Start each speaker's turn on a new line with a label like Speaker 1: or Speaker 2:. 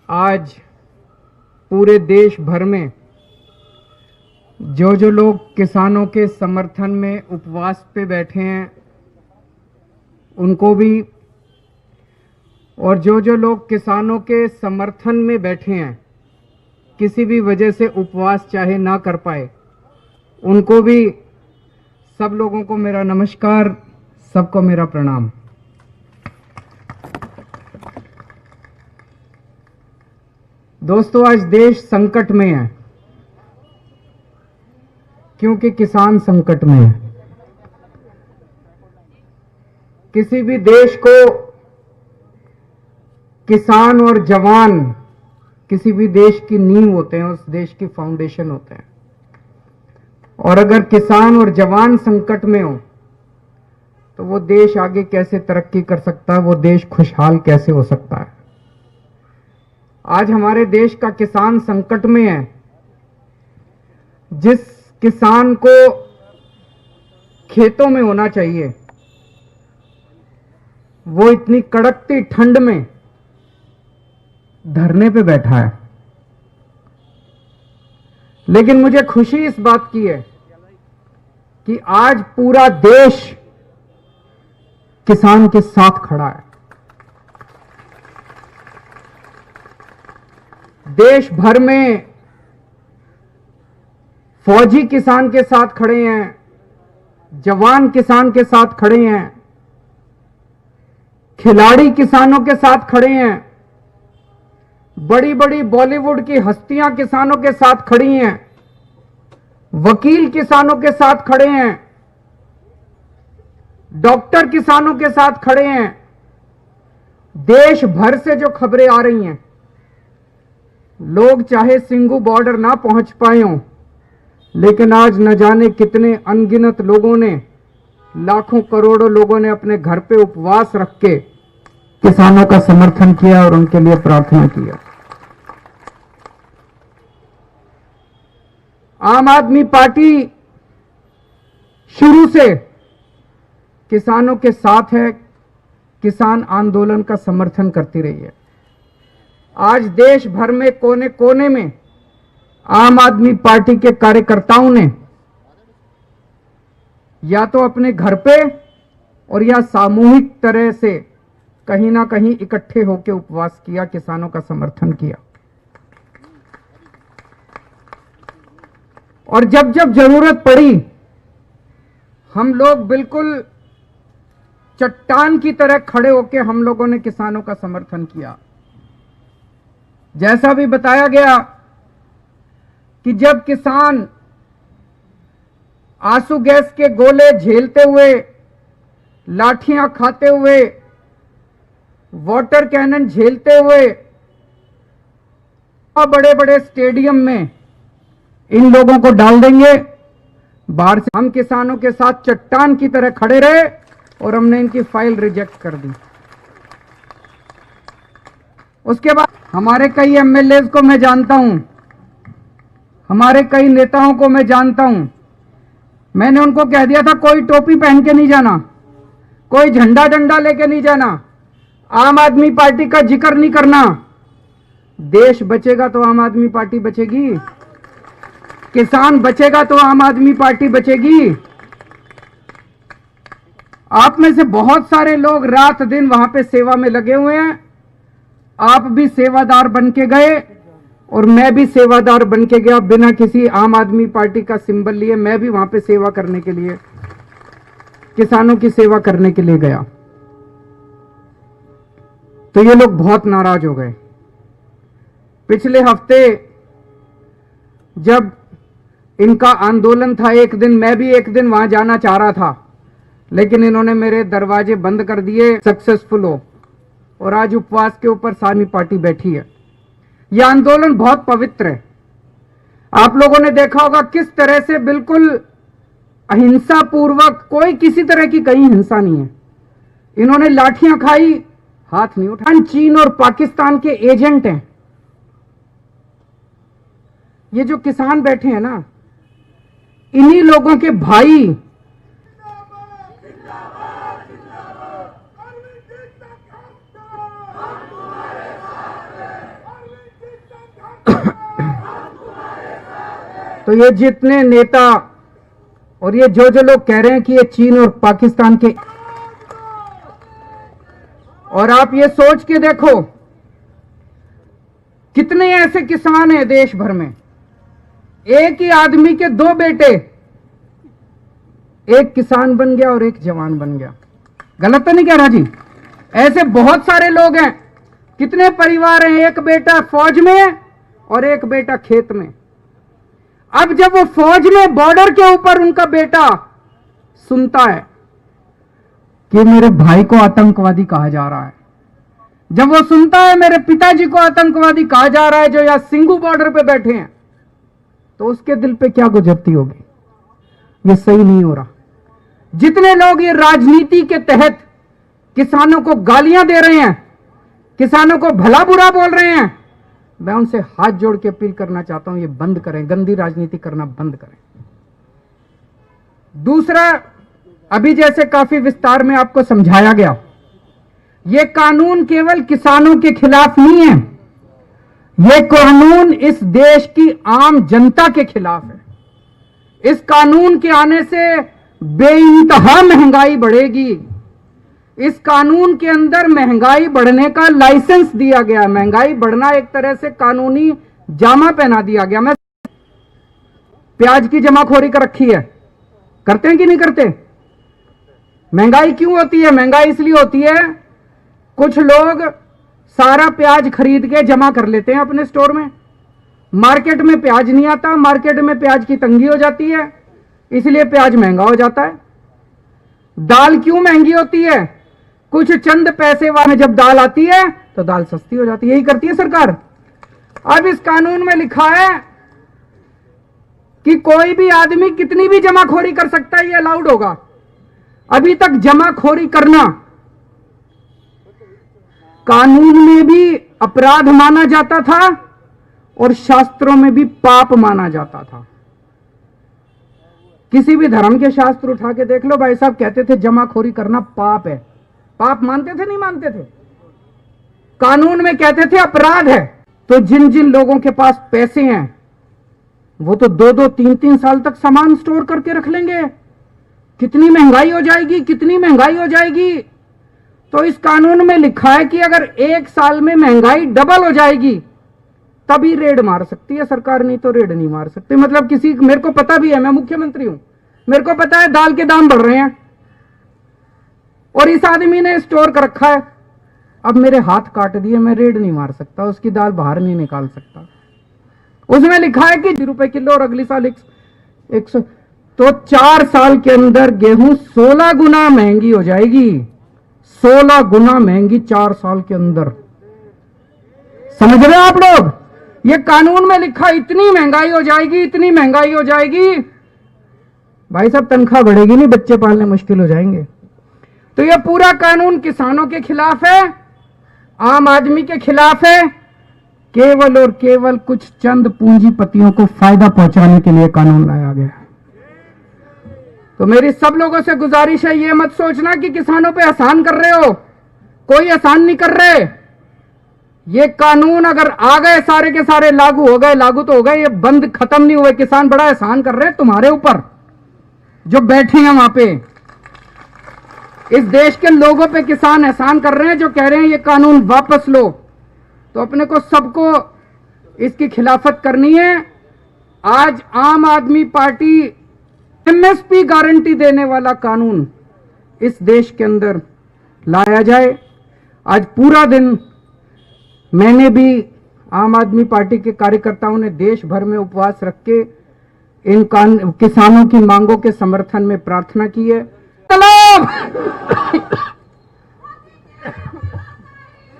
Speaker 1: आज पूरे देश भर में जो लोग किसानों के समर्थन में उपवास पे बैठे हैं उनको भी, और जो लोग किसानों के समर्थन में बैठे हैं किसी भी वजह से उपवास चाहे ना कर पाए उनको भी, सब लोगों को मेरा नमस्कार, सबको मेरा प्रणाम। दोस्तों, आज देश संकट में है क्योंकि किसान संकट में है। किसी भी देश को किसान और जवान किसी भी देश की नींव होते हैं, उस देश की फाउंडेशन होते हैं। और अगर किसान और जवान संकट में हो तो वो देश आगे कैसे तरक्की कर सकता है, वो देश खुशहाल कैसे हो सकता है। आज हमारे देश का किसान संकट में है। जिस किसान को खेतों में होना चाहिए वो इतनी कड़कती ठंड में धरने पे बैठा है। लेकिन मुझे खुशी इस बात की है कि आज पूरा देश किसान के साथ खड़ा है। देश भर में फौजी किसान के साथ खड़े हैं, जवान किसान के साथ खड़े हैं, खिलाड़ी किसानों के साथ खड़े हैं, बड़ी बड़ी बॉलीवुड की हस्तियां किसानों के साथ खड़ी हैं, वकील किसानों के साथ खड़े हैं, डॉक्टर किसानों के साथ खड़े हैं। देश भर से जो खबरें आ रही हैं, लोग चाहे सिंगू बॉर्डर ना पहुंच पाए हों, लेकिन आज न जाने कितने अनगिनत लोगों ने, लाखों करोड़ों लोगों ने अपने घर पे उपवास रख के किसानों का समर्थन किया और उनके लिए प्रार्थना किया। आम आदमी पार्टी शुरू से किसानों के साथ है, किसान आंदोलन का समर्थन करती रही है। आज देश भर में कोने कोने में आम आदमी पार्टी के कार्यकर्ताओं ने या तो अपने घर पे और या सामूहिक तरह से कहीं ना कहीं इकट्ठे होकर उपवास किया, किसानों का समर्थन किया। और जब जब जरूरत पड़ी हम लोग बिल्कुल चट्टान की तरह खड़े होकर हम लोगों ने किसानों का समर्थन किया। जैसा भी बताया गया कि जब किसान आंसू गैस के गोले झेलते हुए, लाठियां खाते हुए, वाटर कैनन झेलते हुए बड़े बड़े स्टेडियम में इन लोगों को डाल देंगे, बाहर से हम किसानों के साथ चट्टान की तरह खड़े रहे और हमने इनकी फाइल रिजेक्ट कर दी। उसके बाद हमारे कई एमएलए को मैं जानता हूं, हमारे कई नेताओं को मैं जानता हूं, मैंने उनको कह दिया था कोई टोपी पहन के नहीं जाना, कोई झंडा डंडा लेके नहीं जाना, आम आदमी पार्टी का जिक्र नहीं करना। देश बचेगा तो आम आदमी पार्टी बचेगी, किसान बचेगा तो आम आदमी पार्टी बचेगी। आप में से बहुत सारे लोग रात दिन वहां पे सेवा में लगे हुए हैं। आप भी सेवादार बन के गए और मैं भी सेवादार बन के गया, बिना किसी आम आदमी पार्टी का सिंबल लिए मैं भी वहां पे सेवा करने के लिए, किसानों की सेवा करने के लिए गया। तो ये लोग बहुत नाराज हो गए। पिछले हफ्ते जब इनका आंदोलन था, एक दिन मैं भी एक दिन वहां जाना चाह रहा था, लेकिन इन्होंने मेरे दरवाजे बंद कर दिए सक्सेसफुल हो, और आज उपवास के ऊपर सारी पार्टी बैठी है। यह आंदोलन बहुत पवित्र है। आप लोगों ने देखा होगा किस तरह से बिल्कुल अहिंसा पूर्वक, कोई किसी तरह की कहीं हिंसा नहीं है। इन्होंने लाठियां खाई, हाथ नहीं उठाया। चीन और पाकिस्तान के एजेंट हैं ये जो किसान बैठे हैं ना, इन्हीं लोगों के भाई तो ये जितने नेता और ये जो लोग कह रहे हैं कि ये चीन और पाकिस्तान के, और आप ये सोच के देखो कितने ऐसे किसान हैं देश भर में, एक ही आदमी के दो बेटे, एक किसान बन गया और एक जवान बन गया। गलत तो नहीं कह रहा जी? ऐसे बहुत सारे लोग हैं, कितने परिवार हैं, एक बेटा फौज में है और एक बेटा खेत में। अब जब वो फौज में बॉर्डर के ऊपर उनका बेटा सुनता है कि मेरे भाई को आतंकवादी कहा जा रहा है, जब वो सुनता है मेरे पिताजी को आतंकवादी कहा जा रहा है जो यहां सिंघू बॉर्डर पे बैठे हैं, तो उसके दिल पे क्या गुजरती होगी? ये सही नहीं हो रहा। जितने लोग ये राजनीति के तहत किसानों को गालियां दे रहे हैं, किसानों को भला बुरा बोल रहे हैं, मैं उनसे हाथ जोड़ के अपील करना चाहता हूं, ये बंद करें, गंदी राजनीति करना बंद करें। दूसरा, अभी जैसे काफी विस्तार में आपको समझाया गया, ये कानून केवल किसानों के खिलाफ नहीं है, ये कानून इस देश की आम जनता के खिलाफ है। इस कानून के आने से बेइंतहा महंगाई बढ़ेगी। इस कानून के अंदर महंगाई बढ़ने का लाइसेंस दिया गया है। महंगाई बढ़ना एक तरह से कानूनी जामा पहना दिया गया। मैं प्याज की जमाखोरी कर रखी है, करते हैं कि नहीं करते? महंगाई क्यों होती है? महंगाई इसलिए होती है, कुछ लोग सारा प्याज खरीद के जमा कर लेते हैं अपने स्टोर में, मार्केट में प्याज नहीं आता, मार्केट में प्याज की तंगी हो जाती है, इसलिए प्याज महंगा हो जाता है। दाल क्यों महंगी होती है? कुछ चंद पैसे वाले जब दाल आती है तो दाल सस्ती हो जाती है। यही करती है सरकार। अब इस कानून में लिखा है कि कोई भी आदमी कितनी भी जमाखोरी कर सकता है, ये अलाउड होगा। अभी तक जमाखोरी करना कानून में भी अपराध माना जाता था और शास्त्रों में भी पाप माना जाता था। किसी भी धर्म के शास्त्र उठा के देख लो, भाई साहब कहते थे जमाखोरी करना पाप है। पाप मानते थे नहीं मानते थे? कानून में कहते थे अपराध है। तो जिन जिन लोगों के पास पैसे हैं वो तो 2-2, 3-3 साल तक सामान स्टोर करके रख लेंगे। कितनी महंगाई हो जाएगी, कितनी महंगाई हो जाएगी। तो इस कानून में लिखा है कि अगर 1 साल में महंगाई डबल हो जाएगी तभी रेड मार सकती है सरकार, नहीं तो रेड नहीं मार सकती। मतलब किसी, मेरे को पता भी है, मैं मुख्यमंत्री हूं, मेरे को पता है दाल के दाम बढ़ रहे हैं और इस आदमी ने स्टोर कर रखा है, अब मेरे हाथ काट दिए, मैं रेड नहीं मार सकता, उसकी दाल बाहर नहीं निकाल सकता। उसमें लिखा है कि ₹1 किलो और अगली साल 100, तो 4 साल के अंदर गेहूं 16 गुना महंगी हो जाएगी। 16 गुना महंगी 4 साल के अंदर। समझ रहे हो आप लोग? ये कानून में लिखा, इतनी महंगाई हो जाएगी, इतनी महंगाई हो जाएगी, भाई साहब तनख्वाह बढ़ेगी नहीं, बच्चे पालने मुश्किल हो जाएंगे। तो ये पूरा कानून किसानों के खिलाफ है, आम आदमी के खिलाफ है। केवल और केवल कुछ चंद पूंजीपतियों को फायदा पहुंचाने के लिए कानून लाया गया। तो मेरी सब लोगों से गुजारिश है, ये मत सोचना कि किसानों पे एहसान कर रहे हो, कोई एहसान नहीं कर रहे। ये कानून अगर आ गए सारे के सारे लागू हो गए, लागू तो हो गए, ये बंद खत्म नहीं हुए। किसान बड़ा एहसान कर रहे हैं तुम्हारे ऊपर, जो बैठे हैं वहां पे। इस देश के लोगों पे किसान एहसान कर रहे हैं, जो कह रहे हैं ये कानून वापस लो। तो अपने को सबको इसकी खिलाफत करनी है। आज आम आदमी पार्टी एमएसपी गारंटी देने वाला कानून इस देश के अंदर लाया जाए। आज पूरा दिन मैंने भी, आम आदमी पार्टी के कार्यकर्ताओं ने देश भर में उपवास रख के इन किसानों की मांगों के समर्थन में प्रार्थना की है।